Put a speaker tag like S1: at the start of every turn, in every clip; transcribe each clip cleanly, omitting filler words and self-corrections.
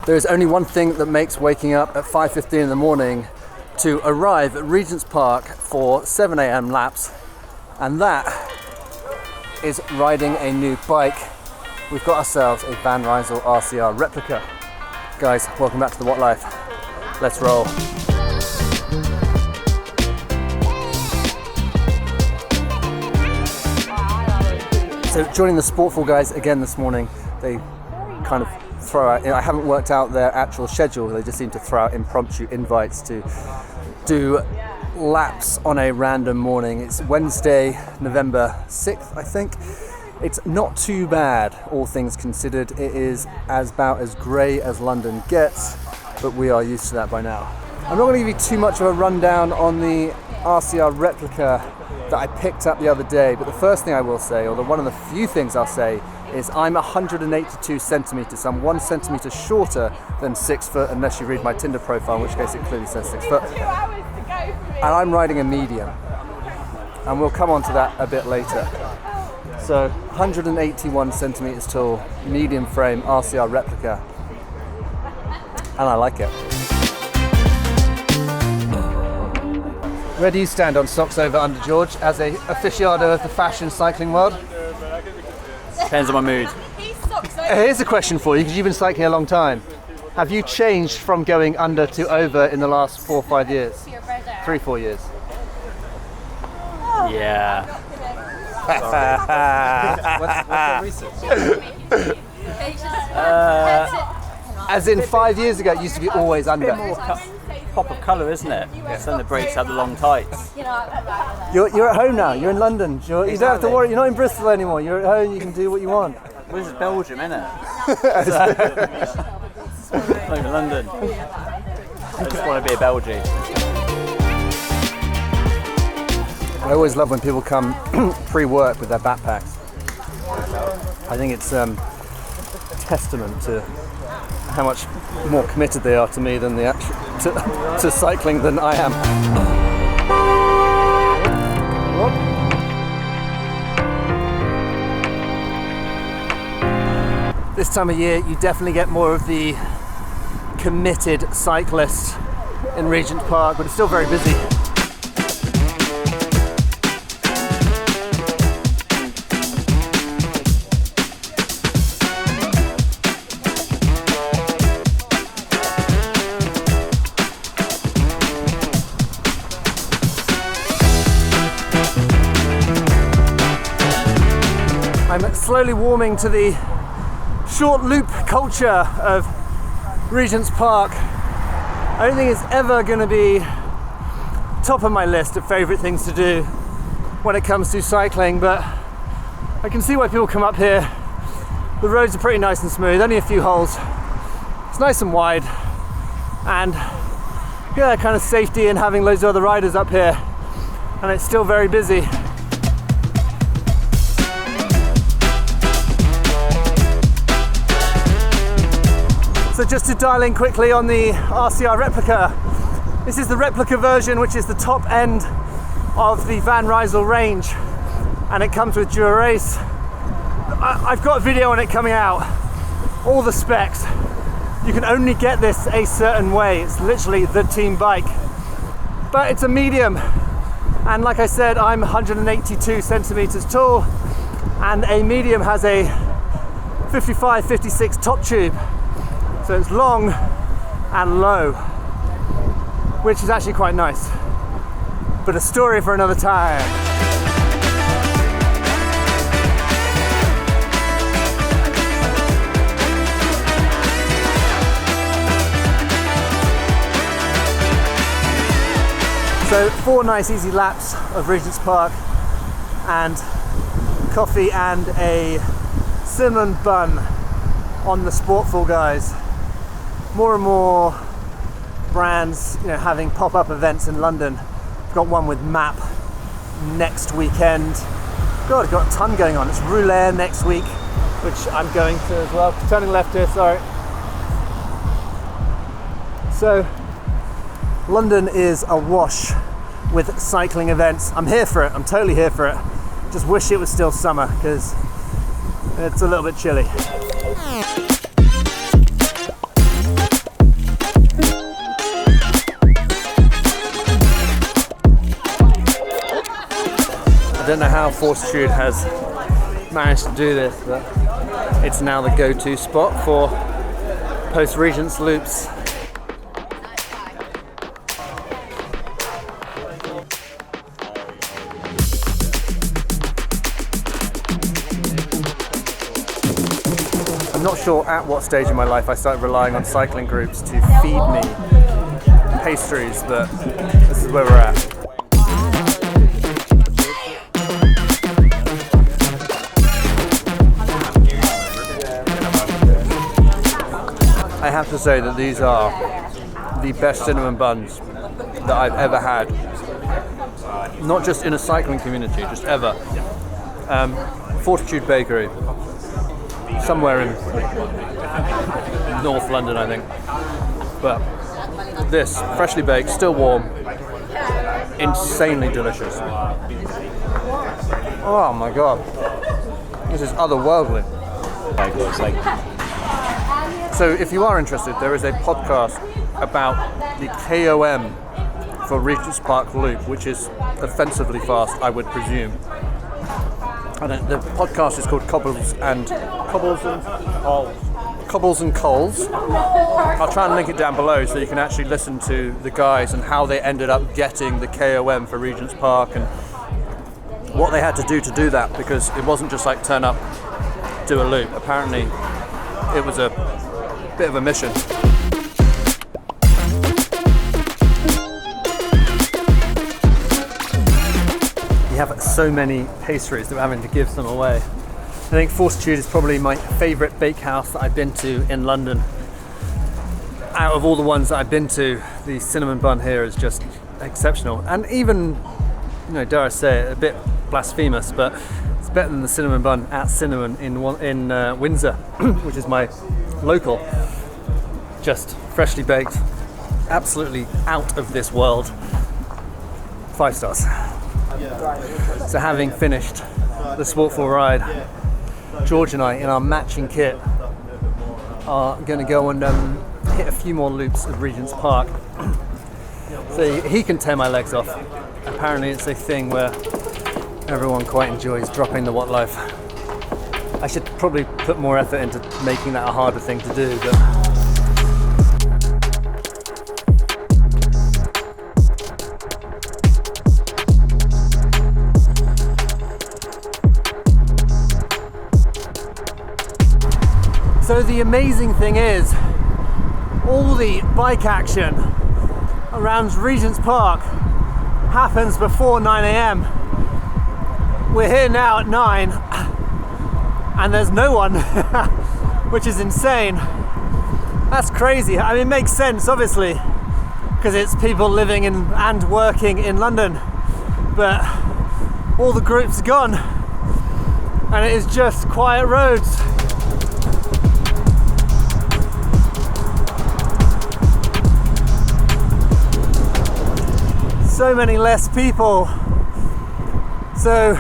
S1: There's only one thing that makes waking up at 5:15 in the morning to arrive at Regents Park for 7 a.m. laps, and that is riding a new bike. We've got ourselves a Van Rysel RCR Replica. Guys, welcome back to the What Life. Let's roll. So joining the Sportful guys again this morning, they kind of throw out, I haven't worked out their actual schedule, they just seem to throw out impromptu invites to do laps on a random morning. It's Wednesday, November 6th, I think. It's not too bad, all things considered. It is about as grey as London gets, but we are used to that by now. I'm not going to give you too much of a rundown on the RCR Replica that I picked up the other day, but the first thing I will say, or one of the few things I'll say, is I'm 182 centimetres, so I'm 1 centimetre shorter than 6 foot, unless you read my Tinder profile, in which case it clearly says 6 foot. And I'm riding a medium, and we'll come on to that a bit later. So 181 centimetres tall, medium frame RCR Replica, and I like it. Where do you stand on socks over under, George, as a aficionado of the fashion cycling world?
S2: Depends on my mood.
S1: Here's a question for you, because you've been cycling a long time. Have you changed from going under to over in the last 4 or 5 years? 3, 4 years?
S2: Yeah.
S3: What's your research?
S1: As in 5 years ago, it used to be always under.
S2: Pop of colour, isn't it? Yeah. Something that breaks out the long tights.
S1: You're at home now, you're in London. You don't have to worry, you're not in Bristol anymore. You're at home, you can do what you want.
S2: Well, this is Belgium, isn't it? Not even London. I just want to be a Belgian.
S1: I always love when people come pre-work with their backpacks. I think it's testament to how much more committed they are to me than to cycling than I am. This time of year, you definitely get more of the committed cyclist in Regents Park, but it's still very busy. I'm slowly warming to the short loop culture of Regents Park. I don't think it's ever going to be top of my list of favourite things to do when it comes to cycling, but I can see why people come up here. The roads are pretty nice and smooth, only a few holes. It's nice and wide, and yeah, kind of safety in having loads of other riders up here, and it's still very busy. So just to dial in quickly on the RCR Replica, this is the Replica version, which is the top end of the Van Rysel range, and it comes with Dura Race. I've got a video on it coming out, all the specs. You can only get this a certain way, it's literally the team bike. But it's a medium, and like I said, I'm 182 centimeters tall, and a medium has a 55-56 top tube. So it's long and low, which is actually quite nice, but a story for another time. So 4 nice easy laps of Regents Park, and coffee and a cinnamon bun on the Sportful guys. More and more brands, having pop-up events in London. I've got one with MAP next weekend. God, I've got a ton going on. It's Roulette next week, which I'm going to as well. Turning left here, sorry. So, London is awash with cycling events. I'm here for it. I'm totally here for it. Just wish it was still summer, because it's a little bit chilly. don't know how Fortitude has managed to do this, but it's now the go-to spot for post-Regents loops. I'm not sure at what stage in my life I started relying on cycling groups to feed me pastries, but this is where we're at. I have to say that these are the best cinnamon buns that I've ever had. Not just in a cycling community, just ever. Fortitude Bakery, somewhere in North London, I think. But this, freshly baked, still warm, insanely delicious. Oh my god, this is otherworldly. So if you are interested, there is a podcast about the KOM for Regents Park Loop, which is offensively fast, I would presume. And the podcast is called Cobbles and Coles. I'll try and link it down below so you can actually listen to the guys and how they ended up getting the KOM for Regents Park and what they had to do that, because it wasn't just like turn up, do a loop. Apparently it was a bit of a mission. You have so many pastries that we're having to give some away. I think Fortitude is probably my favourite bakehouse that I've been to in London. Out of all the ones that I've been to, the cinnamon bun here is just exceptional. And even, dare I say it, a bit blasphemous, but it's better than the cinnamon bun at Cinnamon in Windsor, which is my local. Just freshly baked, absolutely out of this world. 5 stars. So having finished the Sportful ride, George and I, in our matching kit, are going to go and hit a few more loops of Regents Park. So he can tear my legs off. Apparently it's a thing where everyone quite enjoys dropping the what life. I should probably put more effort into making that a harder thing to do, but so the amazing thing is, all the bike action around Regents Park happens before 9 a.m. We're here now at 9 and there's no one, which is insane. That's crazy. I mean, it makes sense, obviously, because it's people living in and working in London, but all the groups are gone and it is just quiet roads. So many less people. So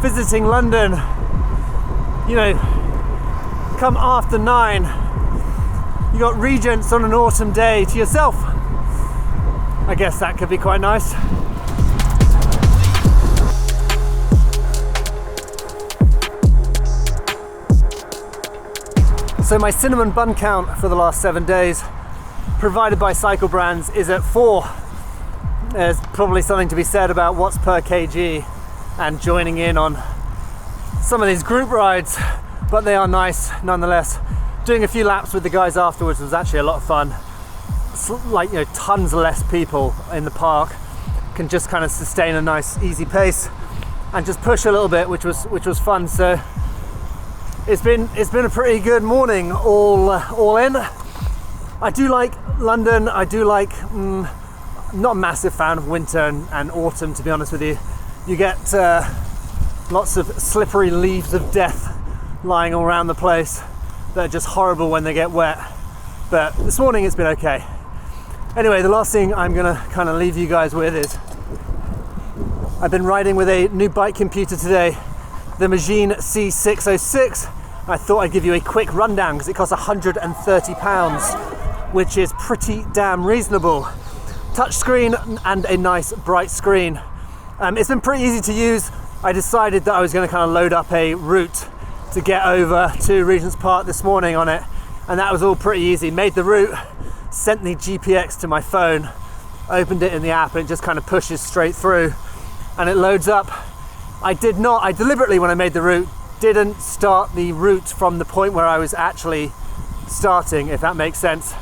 S1: visiting London, come after 9, you got Regents on an autumn day to yourself. I guess that could be quite nice. So my cinnamon bun count for the last 7 days, provided by Cycle Brands, is at 4. There's probably something to be said about watts per kg and joining in on some of these group rides, but they are nice nonetheless. Doing a few laps with the guys afterwards was actually a lot of fun. Tons less people in the park, can just kind of sustain a nice easy pace and just push a little bit, which was fun. So it's been a pretty good morning all in. I do like London. I do like not a massive fan of winter and autumn, to be honest with you. You get lots of slippery leaves of death lying all around the place that are just horrible when they get wet. But this morning it's been okay. Anyway, the last thing I'm gonna kind of leave you guys with is I've been riding with a new bike computer today, the Magene C606. I thought I'd give you a quick rundown because it costs £130, which is pretty damn reasonable. Touch screen and a nice bright screen.
S4: It's been pretty easy to use. I decided that I was going to kind of load up a route to get over to Regents Park this morning on it, and that was all pretty easy. Made the route, sent the GPX to my phone, opened it in the app, and it just kind of pushes straight through and it loads up. I deliberately, when I made the route, didn't start the route from the point where I was actually starting, if that makes sense,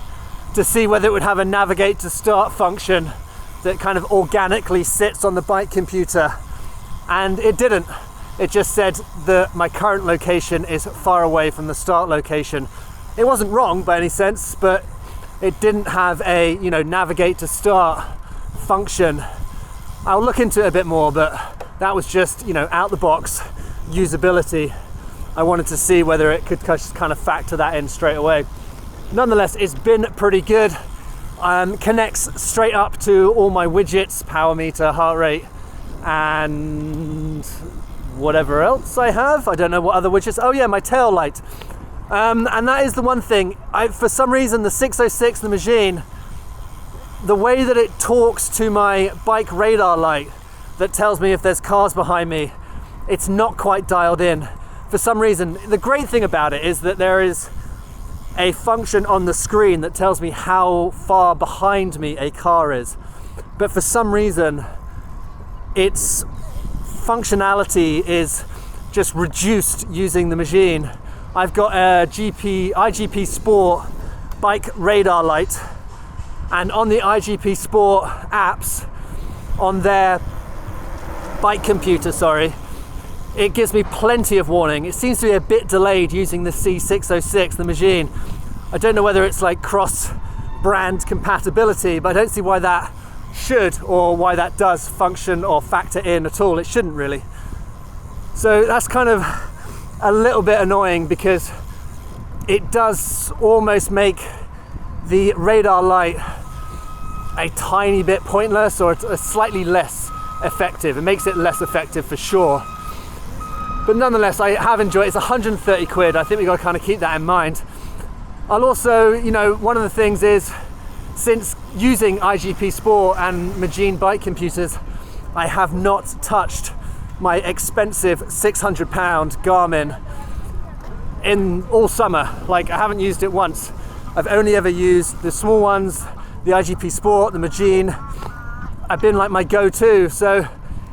S4: to see whether it would have a navigate to start function that kind of organically sits on the bike computer, and it didn't. It just said that my current location is far away from the start location. It wasn't wrong by any sense, but it didn't have a, navigate to start function. I'll look into it a bit more, but that was just, out the box usability. I wanted to see whether it could just kind of factor that in straight away. Nonetheless, it's been pretty good. Connects straight up to all my widgets, power meter, heart rate, and whatever else I have. I don't know what other widgets. Oh yeah, my tail light. And that is the one thing. For some reason, the 606, the Magene, the way that it talks to my bike radar light that tells me if there's cars behind me, it's not quite dialed in. For some reason, the great thing about it is that there is a function on the screen that tells me how far behind me a car is. But for some reason, its functionality is just reduced using the Magene. I've got a IGP Sport bike radar light, and on the IGP Sport apps, on their bike computer, it gives me plenty of warning. It seems to be a bit delayed using the C606, the Magene. I don't know whether it's like cross-brand compatibility, but I don't see why that should, or why that does function or factor in at all. It shouldn't really. So that's kind of a little bit annoying, because it does almost make the radar light a tiny bit pointless, or slightly less effective. It makes it less effective for sure. But nonetheless, I have enjoyed it. It's 130 quid. I think we've got to kind of keep that in mind. I'll also, one of the things is, since using IGP Sport and Magene bike computers, I have not touched my expensive £600 Garmin in all summer. I haven't used it once. I've only ever used the small ones, the IGP Sport, the Magene. I've been like my go-to, so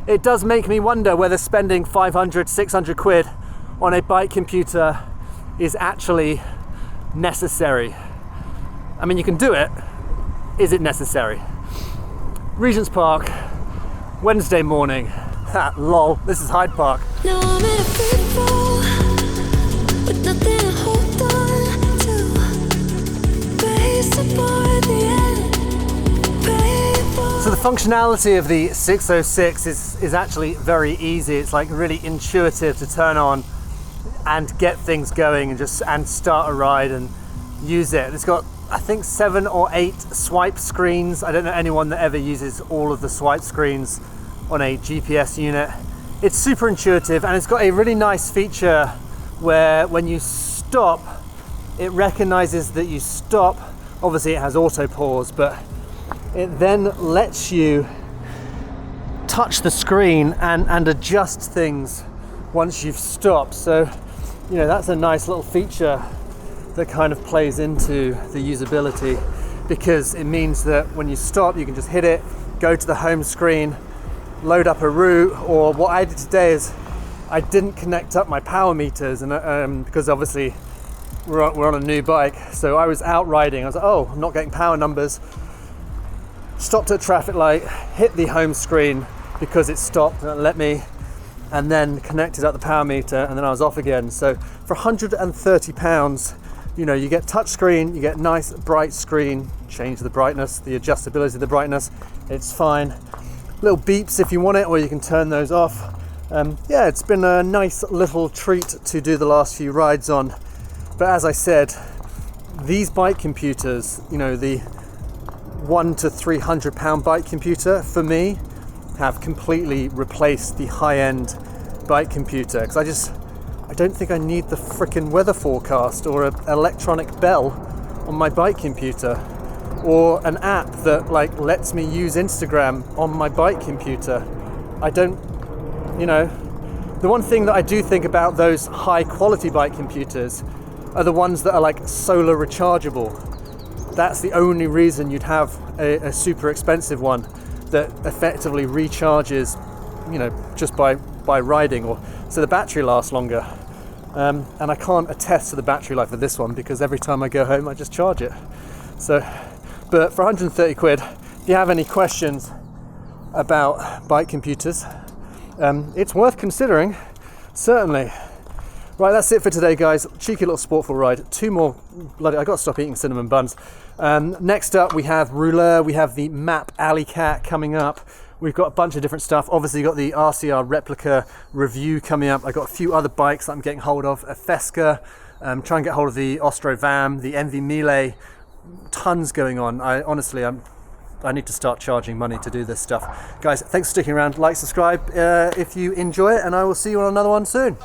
S4: it does make me wonder whether spending 500, 600 quid on a bike computer is actually necessary. I mean, you can do it. Is it necessary? Regents Park, Wednesday morning. Ha, lol, this is Hyde Park.
S5: Now I'm in a free fall, with nothing to hold on to. Racing for the end, praying for.
S4: So the functionality of the 606 is actually very easy. It's really intuitive to turn on and get things going, and start a ride and use it. It's got, I think, 7 or 8 swipe screens. I don't know anyone that ever uses all of the swipe screens on a GPS unit. It's super intuitive, and it's got a really nice feature where when you stop, it recognizes that you stop. Obviously it has auto pause, but it then lets you touch the screen and adjust things once you've stopped. So, that's a nice little feature that kind of plays into the usability, because it means that when you stop, you can just hit it, go to the home screen, load up a route. Or what I did today is I didn't connect up my power meters, and because obviously we're on a new bike, so I was out riding. I was like, oh, I'm not getting power numbers. Stopped at a traffic light, hit the home screen because it stopped and it let me, and then connected up the power meter, and then I was off again. So for £130, you get touch screen, you get nice bright screen, change the brightness, the adjustability of the brightness, it's fine. Little beeps if you want it, or you can turn those off. Yeah, it's been a nice little treat to do the last few rides on. But as I said, these bike computers, the £100 to £300 bike computer, for me, have completely replaced the high-end bike computer, because I don't think I need the frickin' weather forecast or an electronic bell on my bike computer, or an app that lets me use Instagram on my bike computer. I don't, you know, the one thing that I do think about those high quality bike computers are the ones that are like solar rechargeable. That's the only reason you'd have a super expensive one that effectively recharges, you know, just by riding, or so the battery lasts longer. And I can't attest to the battery life of this one because every time I go home I just charge it. So, but for 130 quid, if you have any questions about bike computers, it's worth considering, certainly. Right, that's it for today, guys. Cheeky little Sportful ride. 2 more bloody, I got to stop eating cinnamon buns. Next up we have Rouleur, we have the Map Alley Cat coming up. We've got a bunch of different stuff. Obviously got the RCR Replica review coming up. I've got a few other bikes that I'm getting hold of. A Fesca, try and get hold of the Ostro Vam, the MV Melee. Tons going on. I need to start charging money to do this stuff. Guys, thanks for sticking around. Like, subscribe if you enjoy it, and I will see you on another one soon.